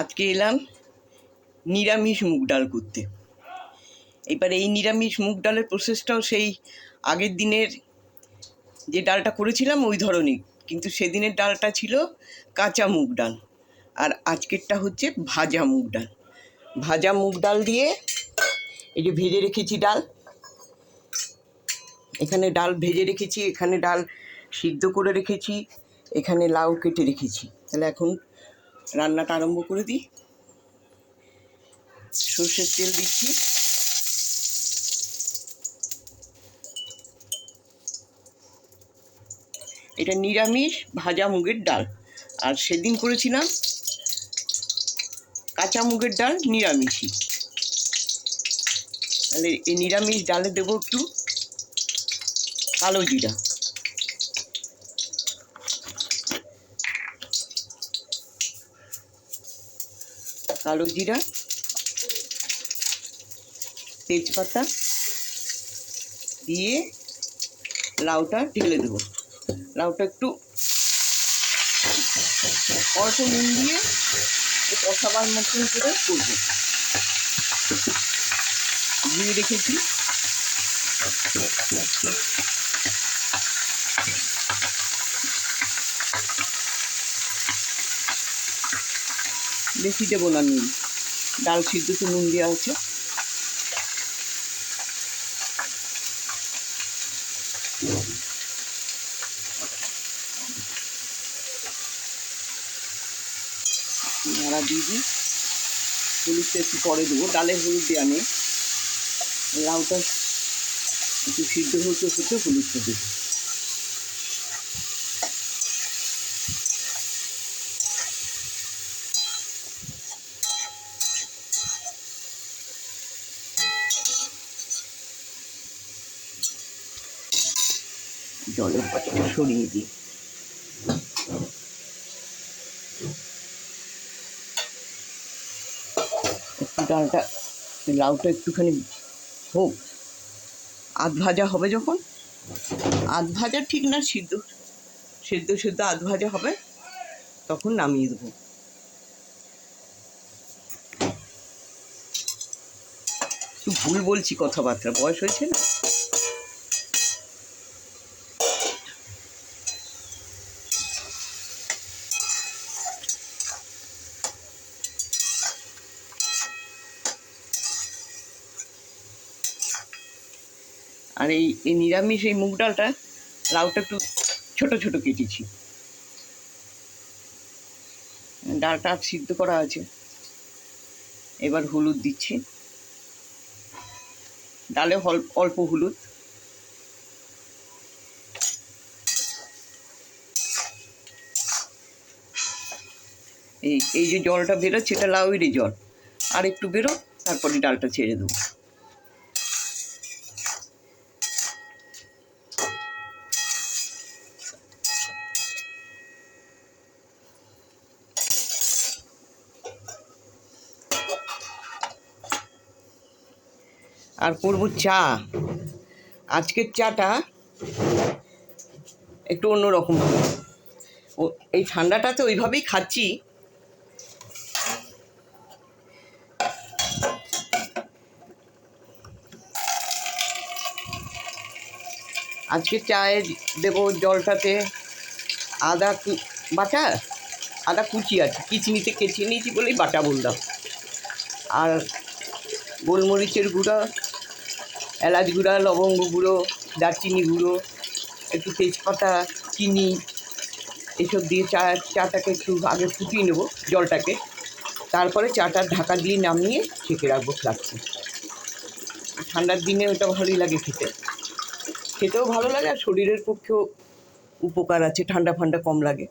আজকে এলাম নিরামিষ মুগ ডাল করতে। এবার এই নিরামিষ মুগ ডালের প্রসেসটাও সেই আগের দিনের যে ডালটা করেছিলাম ওই ধরনের, কিন্তু সেদিনের ডালটা ছিল কাঁচা মুগ ডাল, আর আজকেরটা হচ্ছে ভাজা মুগ ডাল। ভাজা মুগ ডাল দিয়ে এই যে ভেজে রেখেছি ডাল, এখানে ডাল ভেজে রেখেছি, এখানে ডাল সিদ্ধ করে রেখেছি, এখানে লাউ কেটে রেখেছি। তাহলে এখন রান্নাটা আরম্ভ করে দিই। সর্ষের তেল দিচ্ছি, এটা নিরামিষ ভাজা মুগের ডাল, আর সেদিন করেছিলাম কাঁচা মুগের ডাল নিরামিষই। তাহলে এই নিরামিষ ডালে দেবো একটু কালো জিরা, কালো জিরা, তেজপাতা দিয়ে লাউটা ঢেলে দেবো। লাউটা একটু অল্প নুন দিয়ে কষাবার মতন করে করবো। ধুয়ে রেখেছি, বেশি দেবো না নুন, ডাল সিদ্ধতে নুন দেওয়া আছে। নাড়া দিয়ে দিই, হলুদটা একটু পরে দেবো, ডালে হলুদ দেওয়া নেই। লাউটা একটু সিদ্ধ হতে হতে হলুদটা দেবো। জলের পাত্রটা সরিয়ে দিই। একটু ডালটা লাউটা একটুখানি হোক, আধ ভাজা হবে যখন, আধ ভাজা ঠিক না, সিদ্ধ সেদ্ধ সেদ্ধ আধ ভাজা হবে, তখন নামিয়ে দেবো। একটু ভুল বলছি কথাবার্তা, বয়স হয়েছে না। আর এই নিরামিষ এই মুগ ডালটা, লাউটা একটু ছোট ছোট কেটেছি, ডালটা সিদ্ধ করা আছে। এবার হলুদ দিচ্ছি, ডালে অল্প হলুদ, এই যে জলটা বেরোচ্ছে এটা লাউয়েরই জল, আর একটু বেরো, তারপরে ডালটা ছেড়ে দেবো। আর করবো চা। আজকের চাটা একটু অন্যরকম হবে। এই ঠান্ডাটাতে ওইভাবেই খাচ্ছি। আজকে চায়ে দেবো জলটাতে আদা বাটা, আদা কুচি আছে, কিচমিতে কেচে নিয়েছি বলেই বাটা বললাম, আর গোলমরিচের গুঁড়ো, এলাচ গুঁড়া, লবঙ্গ গুঁড়ো, দারচিনি গুঁড়ো, একটু তেজপাতা, চিনি, এসব দিয়ে চাটাকে একটু আগে ফুটিয়ে নেবো জলটাকে, তারপরে চাটার ঢাকা দিয়ে নামিয়ে ছেঁকে রাখবো ফ্লাস্কে। ঠান্ডার দিনে ওটা ভালোই লাগে খেতে, খেতেও ভালো লাগে, আর শরীরের পক্ষেও উপকার আছে, ঠান্ডা ফান্ডা কম লাগে।